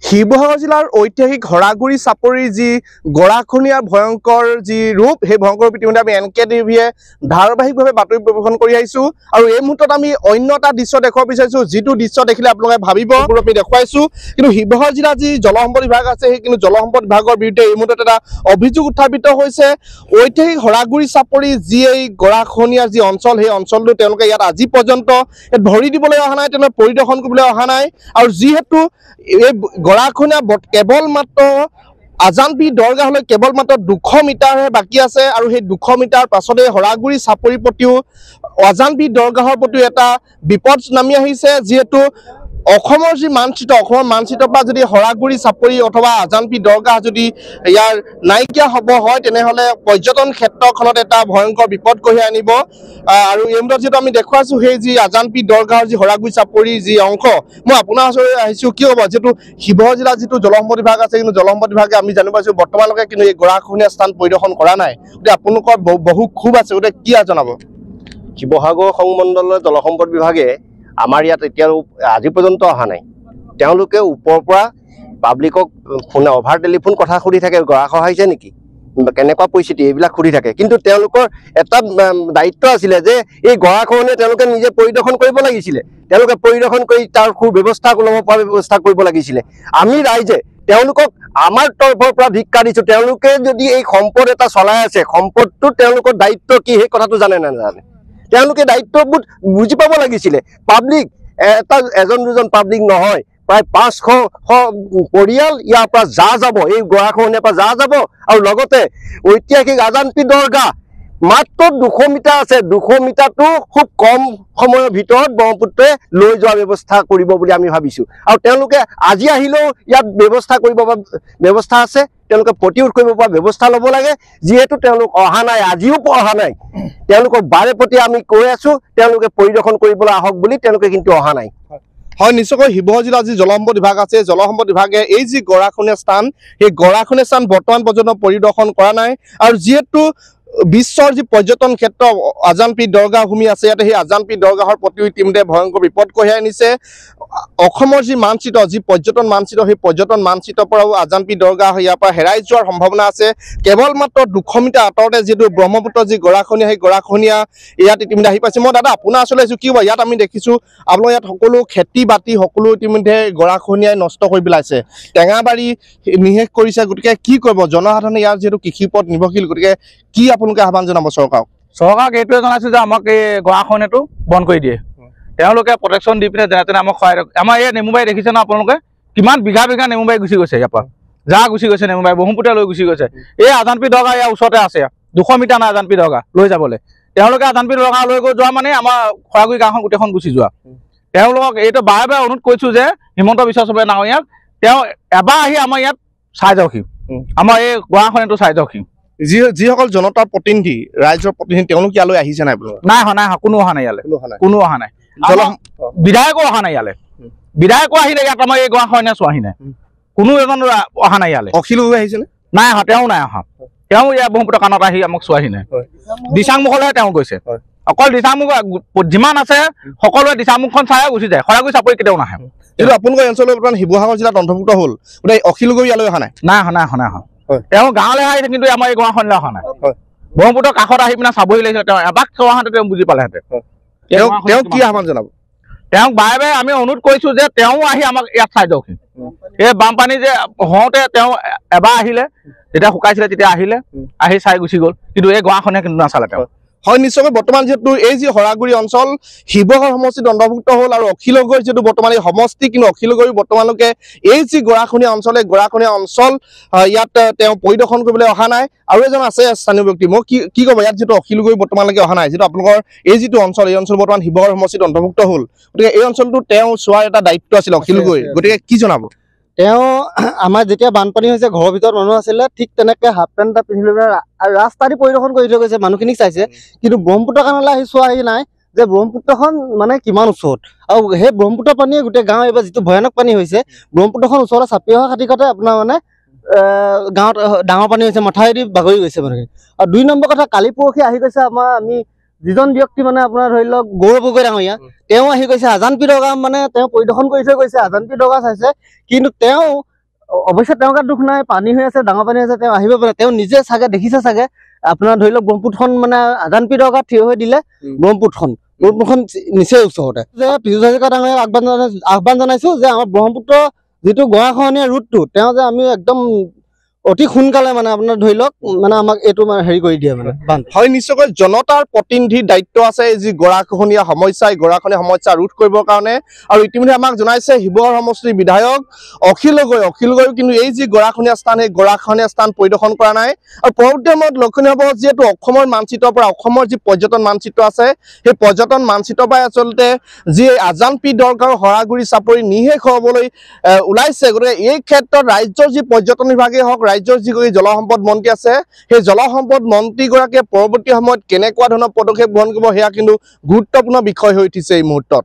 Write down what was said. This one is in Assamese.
শিৱসাগৰ জিলাৰ ঐতিহাসিক হৰাগুৰি চাপৰিৰ যি গৰাখহনীয়াৰ ভয়ংকৰ যি ৰূপ সেই ভয়ংকৰ ৰূপ ইতিমধ্যে আমি NKTVয়ে ধাৰাবাহিকভাৱে বাতৰি পৰিৱেশন কৰি আহিছোঁ আৰু এই মুহূৰ্তত আমি অন্য এটা দৃশ্য দেখুৱাব বিচাৰিছোঁ যিটো দৃশ্য দেখিলে আপোনালোকে ভাবিব আমি দেখুৱাইছোঁ কিন্তু শিৱসাগৰ জিলাৰ যি জলসম্পদ বিভাগ আছে সেই কিন্তু জলসম্পদ বিভাগৰ বিৰুদ্ধে এই মুহূৰ্তত এটা অভিযোগ উত্থাপিত হৈছে ঐতিহাসিক হৰাগুৰি চাপৰি যি এই গৰাখহনীয়াৰ যি অঞ্চল সেই অঞ্চলটো তেওঁলোকে ইয়াত আজি পৰ্যন্ত ভৰি দিবলৈ অহা নাই তেওঁলোকে পৰিদৰ্শন কৰিবলৈ অহা নাই আৰু যিহেতু এই গৰাখহনীয়া কেৱল মাত্ৰ আজানপীৰ দৰগাহলৈ কেৱল মাত্ৰ 200 মিটাৰহে বাকী আছে আৰু সেই 200 মিটাৰ পাছতে হৰাগুৰি চাপৰিৰ প্ৰতিও আজানপীৰ দৰগাহৰ প্ৰতিও এটা বিপদ নামি আহিছে যিহেতু অসমৰ যি মানচিত্ৰ অসমৰ মানচিত্ৰৰ পৰা যদি হৰাগুৰি চাপৰি অথবা আজানপীৰ দৰগাহ যদি ইয়াৰ নাইকিয়া হ'ব হয় তেনেহ'লে পৰ্যটন ক্ষেত্ৰখনত এটা ভয়ংকৰ বিপদ কঢ়িয়াই আনিব আৰু এই মুহূৰ্তত যিহেতু আমি দেখুৱাইছোঁ সেই যি আজানপীৰ দৰগাহৰ যি হৰাগুৰি চাপৰিৰ যি অংশ মই আপোনাৰ ওচৰলৈ আহিছোঁ কি হ'ব যিহেতু শিৱসাগৰ জিলাৰ যিটো জলসম্পদ বিভাগ আছে কিন্তু জলসম্পদ বিভাগে আমি জানিব পাৰিছোঁ বৰ্তমানলৈকে কিন্তু এই গৰাখহনীয়া স্থান পৰিদৰ্শন কৰা নাই গতিকে আপোনালোকৰ বহু ক্ষোভ আছে গতিকে কি জনাব শিৱসাগৰ সংমণ্ডলৰ জলসম্পদ বিভাগে আমাৰ ইয়াত এতিয়াও আজি পৰ্যন্ত অহা নাই তেওঁলোকে ওপৰৰ পৰা পাব্লিকক ফোন অভাৰ টেলিফোন কথা সুধি থাকে গৰাখহাইছে নেকি কেনেকুৱা পৰিস্থিতি এইবিলাক সুধি থাকে কিন্তু তেওঁলোকৰ এটা দায়িত্ব আছিলে যে এই গৰাখহনীয়া তেওঁলোকে নিজে পৰিদৰ্শন কৰিব লাগিছিলে তেওঁলোকে পৰিদৰ্শন কৰি তাৰ সুব্যৱস্থা ল'ব পৰা ব্যৱস্থা কৰিব লাগিছিলে আমি ৰাইজে তেওঁলোকক আমাৰ তৰফৰ পৰা ভিক্ষা দিছোঁ তেওঁলোকে যদি এই সম্পদ এটা চলাই আছে সম্পদটো তেওঁলোকৰ দায়িত্ব কি সেই কথাটো জানে নাজানে তেওঁলোকে দায়িত্ববোৰ বুজি পাব লাগিছিলে পাব্লিক এটা এজন দুজন পাব্লিক নহয় প্ৰায় 500 পৰিয়াল ইয়াৰ পৰা যাব এই গৰাখহনীয়াৰ পৰা যাব আৰু লগতে ঐতিহাসিক আজানপীৰ দৰগাহ মাত্ৰ 200 মিটাৰ আছে 200 মিটাৰটো খুব কম সময়ৰ ভিতৰত ব্ৰহ্মপুত্ৰে লৈ যোৱাৰ ব্যৱস্থা কৰিব বুলি আমি ভাবিছোঁ আৰু তেওঁলোকে আজি আহিলেও ইয়াত ব্যৱস্থা কৰিব ব্যৱস্থা আছে তেওঁলোকে প্ৰতিৰোধ কৰিব পৰা ব্যৱস্থা ল'ব লাগে যিহেতু তেওঁলোক অহা নাই আজিও অহা নাই তেওঁলোকক বাৰে প্ৰতি আমি কৈ আছোঁ তেওঁলোকে পৰিদৰ্শন কৰিবলৈ আহক বুলি তেওঁলোকে কিন্তু অহা নাই হয় নিশ্চয়কৈ শিৱসাগৰ জিলাৰ যি জলসম্পদ বিভাগ আছে জলসম্পদ বিভাগে এই যি গৰাখহনীয়া স্থান সেই গৰাখহনীয়া স্থান বৰ্তমান পৰ্যন্ত পৰিদৰ্শন কৰা নাই আৰু যিহেতু বিশ্বৰ যি পৰ্যটন ক্ষেত্ৰ আজানপীৰ দৰগাহ ভূমি আছে ইয়াতে সেই আজানপীৰ দৰগাহৰ প্ৰতিও ইতিমধ্যে ভয়ংকৰ বিপদ কঢ়িয়াই আনিছে অসমৰ যি মানচিত্ৰ যি পৰ্যটন মানচিত্ৰ সেই পৰ্যটন মানচিত্ৰৰ পৰাও আজানপীৰ দৰগাহ ইয়াৰ পৰা হেৰাই যোৱাৰ সম্ভাৱনা আছে কেৱল মাত্ৰ 200 মিটাৰ আঁতৰতে যিটো ব্ৰহ্মপুত্ৰৰ যি গৰাখহনীয়া সেই গৰাখহনীয়া ইয়াত ইতিমধ্যে আহি পাইছে মই দাদা আপোনাৰ ওচৰলৈ আহিছোঁ কি হ'ব ইয়াত আমি দেখিছোঁ আপোনালোকৰ ইয়াত সকলো খেতি বাতি সকলো ইতিমধ্যে গৰাখহনীয়াই নষ্ট কৰি পেলাইছে টেঙাবাৰী নিশেষ কৰিছে গতিকে কি কৰিব জনসাধাৰণে ইয়াৰ যিহেতু কৃষিৰ ওপৰত নিৰ্ভৰশীল গতিকে কি আপোনালোকে আহ্বান জনাব চৰকাৰক এইটোৱে জনাইছোঁ যে আমাক এই গৰাখহনীয়াটো বন্ধ কৰি দিয়ে তেওঁলোকে প্ৰটেকশ্যন দি পিনে যেনে তেনে আমাক সহায় আমাৰ এই নেমুবাৰী দেখিছে ন আপোনালোকে কিমান বিঘা বিঘা নেমুবাৰী গুচি গৈছে ইয়াৰ পৰা গুচি গৈছে নেমুবাৰী ব্ৰহ্মপুত্ৰ লৈ গুচি গৈছে এই আজানপীৰ দৰগাহ ইয়াৰ ওচৰতে আছে 200 মিটাৰ নাই আজানপীৰ দৰগাহ লৈ যাবলৈ তেওঁলোকে আজানপীৰ দৰগাহ লৈ গৈ যোৱা মানে আমাৰ খৰাগুৰি গাঁওখন গোটেইখন গুচি যোৱা তেওঁলোকক এইটো বাৰে বাৰে অনুৰোধ কৰিছোঁ যে হিমন্ত বিশ্ব শৰ্মা ডাঙৰীয়াক তেওঁ এবাৰ আহি আমাৰ ইয়াত চাই যাওকহি আমাৰ এই গৰাখহনীয়াটো চাই যাওকহি যিসকল জনতাৰ প্ৰতিনিধি ৰাইজৰ প্ৰতিনিধি তেওঁলোক ইয়ালৈ আহিছে নাই নাই কোনো অহা নাই ইয়ালৈ কোনো অহা নাই বিধায়কো অহা নাই ইয়ালৈ বিধায়কো আহিলে ইয়াত আমাৰ এই গৰাখহনীয়া চোৱাহি নাই কোনো এজন অহা নাই ইয়ালৈ অখিল গগৈ আহিছেনে নাই অহা তেওঁ নাই অহা তেওঁ ইয়াৰ ব্ৰহ্মপুত্ৰ কাণত আহি আমাক চোৱাহি নাই দিচাংমুখলৈহে তেওঁ গৈছে অকল দিচাংমুখ যিমান আছে সকলোৱে দিচাংমুখখন চাই গুচি যায় খৰাগুৰি চাপৰি কেতিয়াও নাহে কিন্তু আপোনালোকৰ অঞ্চলত বৰ্তমান শিৱসাগৰ জিলাত অন্তৰ্ভুক্ত হ'ল গতিকে অখিল গগৈ ইয়ালৈ অহা নাই তেওঁ গাঁৱলৈ আহিছে কিন্তু আমাৰ এই গৰাখহনীয়ালৈ অহা নাই ব্ৰহ্মপুত্ৰৰ কাষত আহি পিনে চাবহি লাগিছে তেওঁ এবাক চোৱাহেঁতে তেওঁ বুজি পালেহেঁতেন তেওঁ কি আহ্বান জনাব তেওঁক বাৰে বাৰে আমি অনুৰোধ কৰিছোঁ যে তেওঁ আহি আমাক ইয়াত চাই যাওকহি এই বানপানী যে হওঁতে তেওঁ এবাৰ আহিলে যেতিয়া শুকাইছিলে তেতিয়া আহিলে আহি চাই গুচি গ'ল কিন্তু এই গৰাখহনীয়া কিন্তু নাচালে তেওঁ হয় নিশ্চয়কৈ বৰ্তমান যিহেতু এই যি হৰাগুৰি অঞ্চল শিৱসাগৰ সমষ্টিত অন্তৰ্ভুক্ত হ'ল আৰু অখিল গগৈৰ যিহেতু বৰ্তমান এই সমষ্টি কিন্তু অখিল গগৈ বৰ্তমানলৈকে এই যি গৰাখহনীয়া অঞ্চল এই গৰাখহনীয়া অঞ্চল ইয়াত তেওঁ পৰিদৰ্শন কৰিবলৈ অহা নাই আৰু এজন আছে স্থানীয় ব্যক্তি মই কি ক'ব ইয়াত যিটো অখিল গগৈ বৰ্তমানলৈকে অহা নাই যিটো আপোনালোকৰ এই যিটো অঞ্চল এই অঞ্চল বৰ্তমান শিৱসাগৰ সমষ্টিত অন্তৰ্ভুক্ত হ'ল গতিকে এই অঞ্চলটো তেওঁ চোৱাৰ এটা দায়িত্ব আছিল অখিল গগৈ গতিকে কি জনাব তেওঁ আমাৰ যেতিয়া বানপানী হৈছে ঘৰৰ ভিতৰত মানুহ আছিলে ঠিক তেনেকৈ হাফ পেণ্ট এটা পিন্ধি লৈ ৰাস্তা দি পৰিদৰ্শন কৰি থৈ গৈছে মানুহখিনিক চাইছে কিন্তু ব্ৰহ্মপুত্ৰ কাণলৈ আহি চোৱাহি নাই যে ব্ৰহ্মপুত্ৰখন মানে কিমান ওচৰত আৰু সেই ব্ৰহ্মপুত্ৰ পানীয়ে গোটেই গাঁও এইবাৰ যিটো ভয়ানক পানী হৈছে ব্ৰহ্মপুত্ৰখন ওচৰতে চাপি অহা খাতিকতে আপোনাৰ মানে গাঁৱত ডাঙৰ পানী হৈছে মথাউৰি বাগৰি গৈছে মানুহখিনি আৰু 2 নম্বৰ কথা কালি পৰহি আহি গৈছে আমি যিজন ব্যক্তি মানে আপোনাৰ ধৰি লওক গৌৰৱ গগৈ ডাঙৰীয়া তেওঁ আহি গৈছে আজানপীৰ দৰগাহ মানে তেওঁ পৰিদৰ্শন কৰি থৈ গৈছে আজানপীৰ দৰগাহ চাইছে কিন্তু তেওঁ অৱশ্যে তেওঁ গাত দুখ নাই, পানী হৈ আছে, ডাঙৰ পানী হৈ আছে, তেওঁ আহিব পাৰে। তেওঁ নিজে চাগে দেখিছে চাগে, আপোনাৰ ধৰি লওক ব্ৰহ্মপুত্ৰখন মানে আদান পীৰৰ গাত থিয় হৈ দিলে ব্ৰহ্মপুত্ৰখন নিচেই ওচৰতে। যে পীযুষ হাজৰিকা ডাঙৰীয়াক আহ্বান জনাইছো যে আমাৰ ব্ৰহ্মপুত্ৰ যিটো গৰাখহনীয়া ৰোধটো তেওঁ যে আমি একদম অতি সোনকালে মানে আপোনাৰ ধৰি লওক মানে আমাক এইটো হেৰি কৰি দিয়ে মানে বান্ধ। হয়, নিশ্চয়কৈ জনতাৰ প্ৰতিনিধিৰ দায়িত্ব আছে যি গৰাখহনীয়া সমস্যা, এই গৰাখহনীয়া সমস্যা ৰোধ কৰিবৰ কাৰণে। আৰু ইতিমধ্যে আমাক জনাইছে শিৱসাগৰ সমষ্টিৰ বিধায়ক অখিল গগৈ কিন্তু এই যি গৰাখহনীয়া স্থান, এই গৰাখহনীয়া স্থান পৰিদৰ্শন কৰা নাই। আৰু পৰৱৰ্তী সময়ত লক্ষণীয় হ'ব যিহেতু অসমৰ মানচিত্ৰৰ পৰা, অসমৰ যি পৰ্যটন মানচিত্ৰ আছে, সেই পৰ্যটন মানচিত্ৰৰ পৰাই আচলতে যি আজান পীৰ দৰগাহ হৰাগুৰি চাপৰি নিঃশেষ হ'বলৈ ওলাইছে। গতিকে এই ক্ষেত্ৰত ৰাজ্যৰ যি পৰ্যটন বিভাগেই হওক, ৰাজ্যৰ যিগৰাকী জলসম্পদ মন্ত্ৰী আছে, সেই জলসম্পদ মন্ত্ৰীগৰাকীয়ে পৰৱৰ্তী সময়ত কেনেকুৱা ধৰণৰ পদক্ষেপ গ্ৰহণ কৰিব সেয়া কিন্তু গুৰুত্বপূৰ্ণ বিষয় হৈ উঠিছে এই মুহূৰ্তত।